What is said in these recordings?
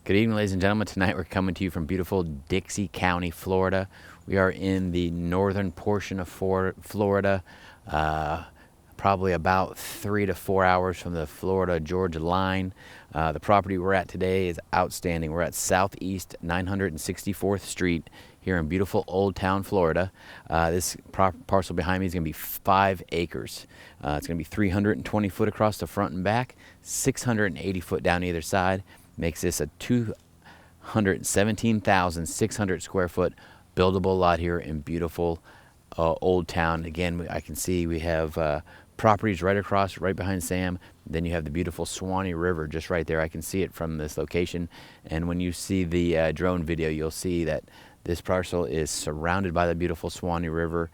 Good evening, ladies and gentlemen. Tonight we're coming to you from beautiful Dixie County, Florida. We are in the northern portion of Florida, uh, probably about 3 to 4 hours from the Florida-Georgia line. The property we're at today is outstanding. We're at Southeast 964th Street here in beautiful Old Town, Florida. This parcel behind me is going to be 5 acres. It's going to be 320 foot across the front and back, 680 foot down either side. Makes this a 217,600 square foot buildable lot here in beautiful Old Town. Again, I can see we have properties right across, right behind Sam. Then you have the beautiful Suwannee River just right there. I can see it from this location. And when you see the drone video, you'll see that this parcel is surrounded by the beautiful Suwannee River.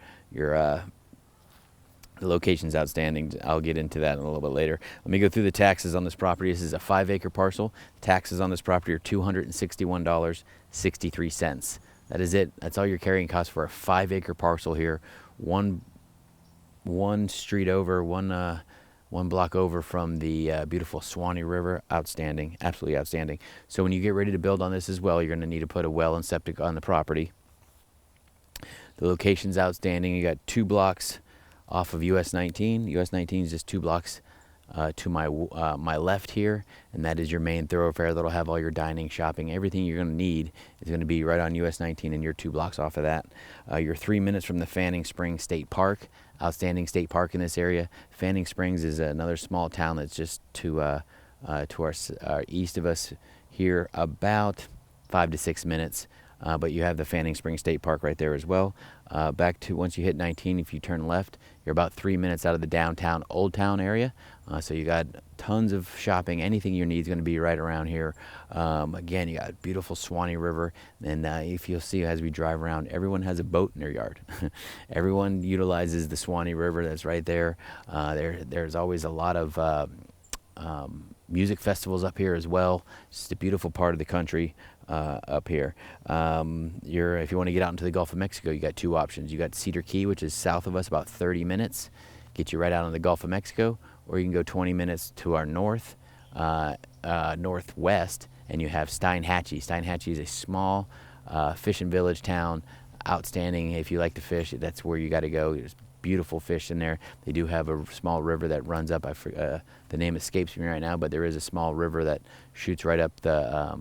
The location's outstanding. I'll get into that in a little bit later. Let me go through the taxes on this property. This is a 5-acre parcel. Taxes on this property are $261.63. That is it. That's all your carrying costs for a 5-acre parcel here. One street over, one block over from the beautiful Suwannee River. Outstanding, absolutely outstanding. So when you get ready to build on this as well, you're going to need to put a well and septic on the property. The location's outstanding. You got 2 blocks off of US 19. US 19 is just 2 blocks to my left here, and that is your main thoroughfare that'll have all your dining, shopping, everything you're going to need is going to be right on US 19, and you're 2 blocks off of that. You're 3 minutes from the Fanning Springs State Park. Outstanding state park in this area. Fanning Springs is another small town that's just to our east of us here, about 5 to 6 minutes. But you have the Fanning Springs State Park right there as well. Back to once you hit 19, if you turn left, you're about 3 minutes out of the downtown Old Town area. So you got tons of shopping. Anything you need is going to be right around here. Again, you got beautiful Suwannee River. And if you'll see as we drive around, everyone has a boat in their yard. Everyone utilizes the Suwannee River that's right there. There's always a lot of music festivals up here as well. It's just a beautiful part of the country up here. If you want to get out into the Gulf of Mexico, you got 2 options. You got Cedar Key, which is south of us, about 30 minutes, get you right out on the Gulf of Mexico, or you can go 20 minutes to our northwest, and you have Steinhatchee. Steinhatchee is a small fishing village town. Outstanding. If you like to fish, that's where you got to go. There's beautiful fish in there. They do have a small river that runs up. The name escapes me right now, but there is a small river that shoots right up the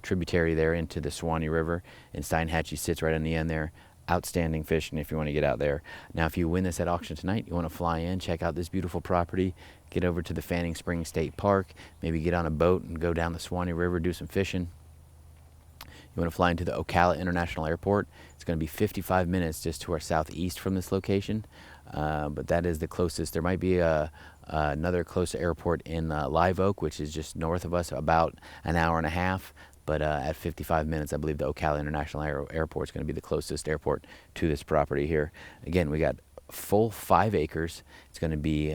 tributary there into the Suwannee River, and Steinhatchee sits right on the end there. Outstanding fishing if you want to get out there. Now, if you win this at auction tonight, you want to fly in, check out this beautiful property, get over to the Fanning Springs State Park, maybe get on a boat and go down the Suwannee River, do some fishing. You want to fly into the Ocala International Airport. It's going to be 55 minutes just to our southeast from this location, but that is the closest. There might be another close airport in Live Oak, which is just north of us, about an hour and a half. But at 55 minutes, I believe the Ocala International Airport is going to be the closest airport to this property here. Again, we got full 5 acres. It's going to be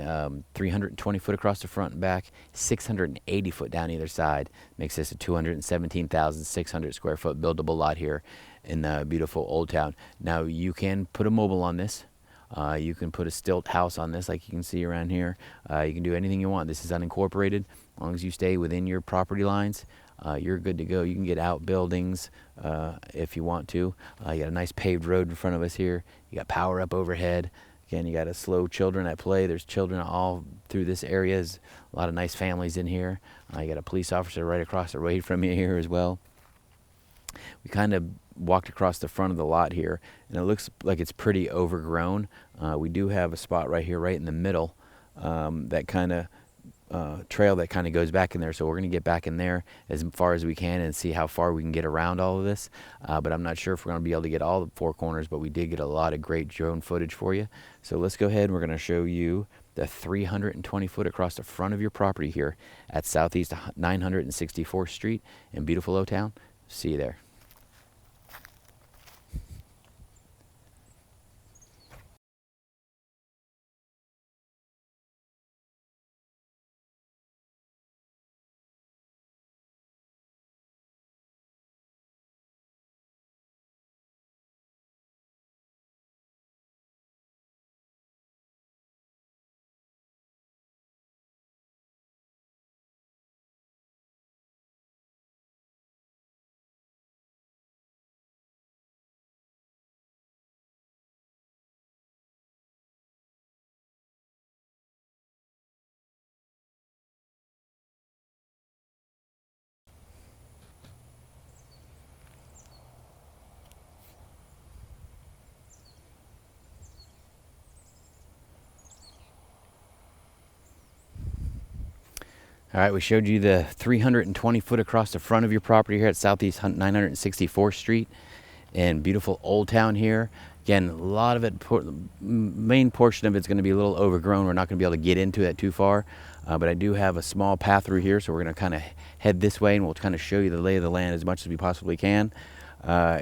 320 foot across the front and back, 680 foot down either side. Makes this a 217,600 square foot buildable lot here in the beautiful Old Town. Now, you can put a mobile on this. You can put a stilt house on this like you can see around here. You can do anything you want. This is unincorporated. As long as you stay within your property lines, you're good to go. You can get outbuildings if you want to. You got a nice paved road in front of us here. You got power up overhead. Again, you got to slow children at play. There's children all through this area. There's a lot of nice families in here. You got a police officer right across the road from you here as well. We kind of walked across the front of the lot here, and it looks like it's pretty overgrown. We do have a spot right here, right in the middle, that kind of trail that kind of goes back in there. So we're going to get back in there as far as we can and see how far we can get around all of this. But I'm not sure if we're going to be able to get all the 4 corners, but we did get a lot of great drone footage for you. So let's go ahead and we're going to show you the 320 foot across the front of your property here at Southeast 964th Street in beautiful Old Town. See you there. All right, we showed you the 320 foot across the front of your property here at Southeast 964th Street in beautiful Old Town here. Again, a lot of it, main portion of it's going to be a little overgrown. We're not going to be able to get into it too far, but I do have a small path through here, so we're going to kind of head this way, and we'll kind of show you the lay of the land as much as we possibly can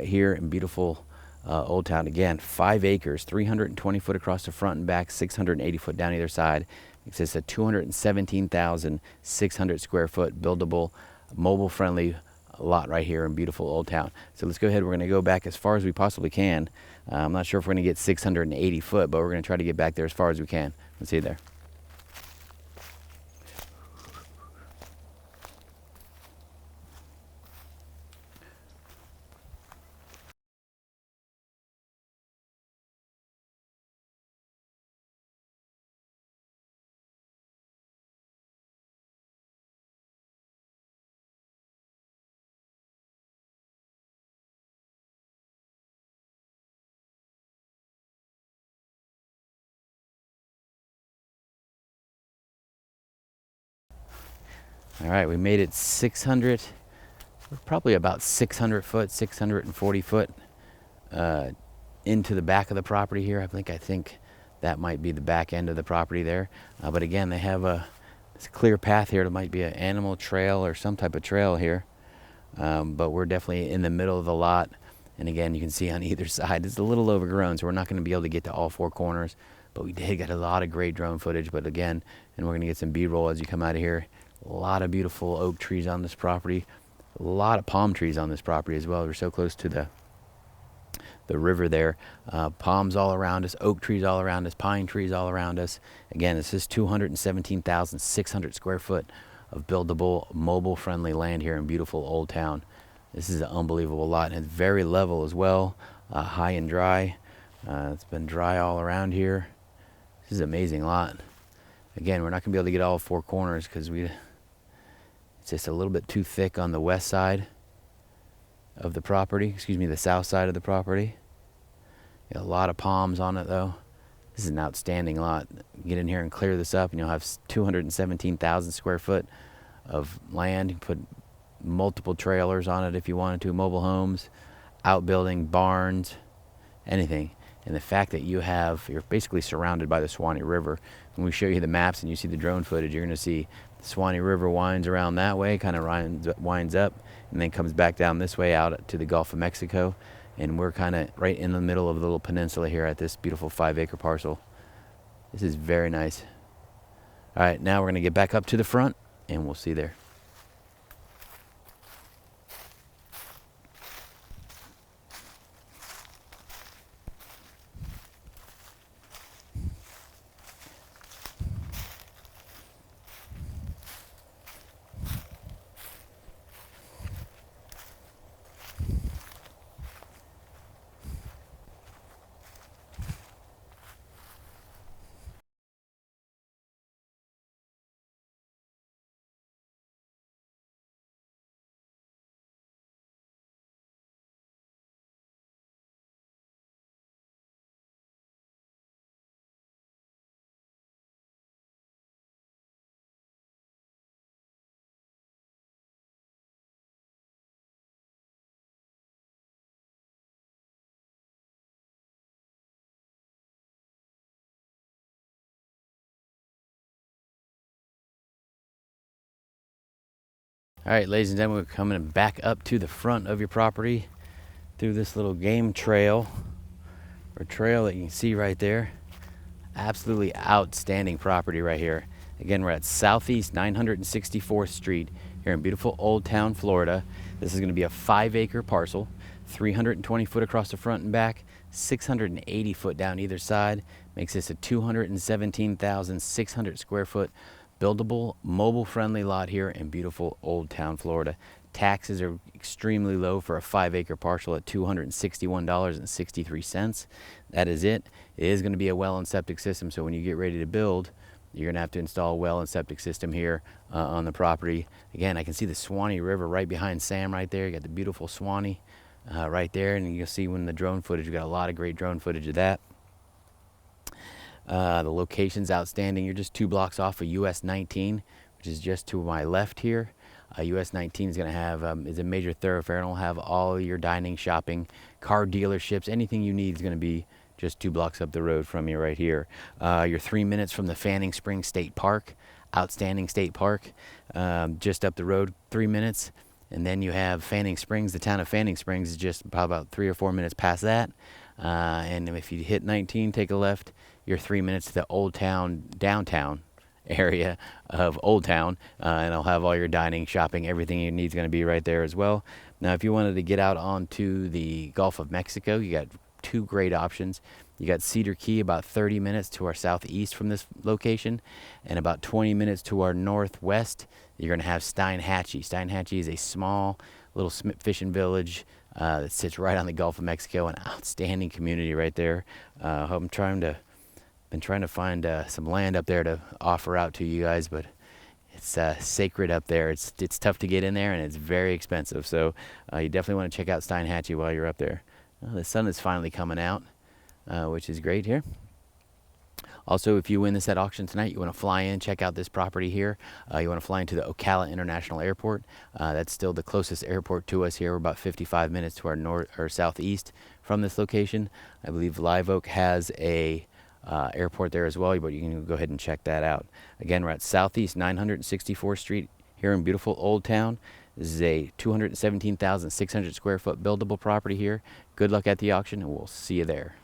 here in beautiful Old Town. Again, 5 acres, 320 foot across the front and back, 680 foot down either side. It's a 217,600 square foot buildable, mobile friendly lot right here in beautiful Old Town. So let's go ahead. We're going to go back as far as we possibly can. I'm not sure if we're going to get 680 foot, but we're going to try to get back there as far as we can. Let's see there. All right, we made it 600, probably about 600 foot, 640 foot into the back of the property here. I think that might be the back end of the property there. But again, they have a clear path here. It might be an animal trail or some type of trail here. But we're definitely in the middle of the lot. And again, you can see on either side, it's a little overgrown, so we're not going to be able to get to all 4 corners. But we did get a lot of great drone footage. But again, and we're going to get some B-roll as you come out of here. A lot of beautiful oak trees on this property. A lot of palm trees on this property as well. We're so close to the river there. Palms all around us, oak trees all around us, pine trees all around us. Again, this is 217,600 square foot of buildable, mobile-friendly land here in beautiful Old Town. This is an unbelievable lot, and it's very level as well, high and dry. It's been dry all around here. This is an amazing lot. Again, we're not going to be able to get all 4 corners because it's just a little bit too thick on the west side of the property. Excuse me, the south side of the property. Got a lot of palms on it though. This is an outstanding lot. Get in here and clear this up and you'll have 217,000 square foot of land. You can put multiple trailers on it if you wanted to, mobile homes, outbuilding, barns, anything. And the fact that you're basically surrounded by the Suwannee River. When we show you the maps and you see the drone footage, you're going to see the Suwannee River winds around that way, kind of winds up, and then comes back down this way out to the Gulf of Mexico. And we're kind of right in the middle of the little peninsula here at this beautiful 5-acre parcel. This is very nice. All right, now we're going to get back up to the front, and we'll see there. All right, ladies and gentlemen, we're coming back up to the front of your property through this little game trail, or trail that you can see right there. Absolutely outstanding property right here. Again, we're at Southeast 964th Street here in beautiful Old Town, Florida. This is going to be a 5-acre parcel, 320 foot across the front and back, 680 foot down either side. Makes this a 217,600 square foot buildable, mobile-friendly lot here in beautiful Old Town, Florida. Taxes are extremely low for a 5-acre parcel at $261.63. That is it. It is going to be a well and septic system, so when you get ready to build, you're going to have to install a well and septic system here on the property. Again, I can see the Suwannee River right behind Sam right there. You got the beautiful Suwannee right there, and you'll see when the drone footage, we got a lot of great drone footage of that. The location's outstanding. You're just 2 blocks off of US 19, which which is just to my left here. US 19 is going to have is a major thoroughfare, and it'll have all your dining, shopping, car dealerships, anything you need is going to be just 2 blocks up the road from you right here. You're 3 minutes from the Fanning Springs State Park, outstanding state park, just up the road 3 minutes. And then you have Fanning Springs. The town of Fanning Springs is just about 3 or 4 minutes past that. And if you hit 19, take a left, you're 3 minutes to the Old Town, downtown area of Old Town, and it'll have all your dining, shopping, everything you need is going to be right there as well. Now, if you wanted to get out onto the Gulf of Mexico, you got 2 great options. You got Cedar Key, about 30 minutes to our southeast from this location, and about 20 minutes to our northwest, you're going to have Steinhatchee. Steinhatchee is a small little fishing village that sits right on the Gulf of Mexico, an outstanding community right there. I'm been trying to find some land up there to offer out to you guys, but it's sacred up there. It's tough to get in there, and it's very expensive. So you definitely want to check out Steinhatchee while you're up there. The sun is finally coming out, which is great here. Also, if you win this at auction tonight, you want to fly in, check out this property here. You want to fly into the Ocala International Airport. That's still the closest airport to us here. We're about 55 minutes to our north or southeast from this location. I believe Live Oak has a airport there as well, but you can go ahead and check that out. Again, we're at Southeast 964th Street here in beautiful Old Town. This is a 217,600 square foot buildable property here. Good luck at the auction, and we'll see you there.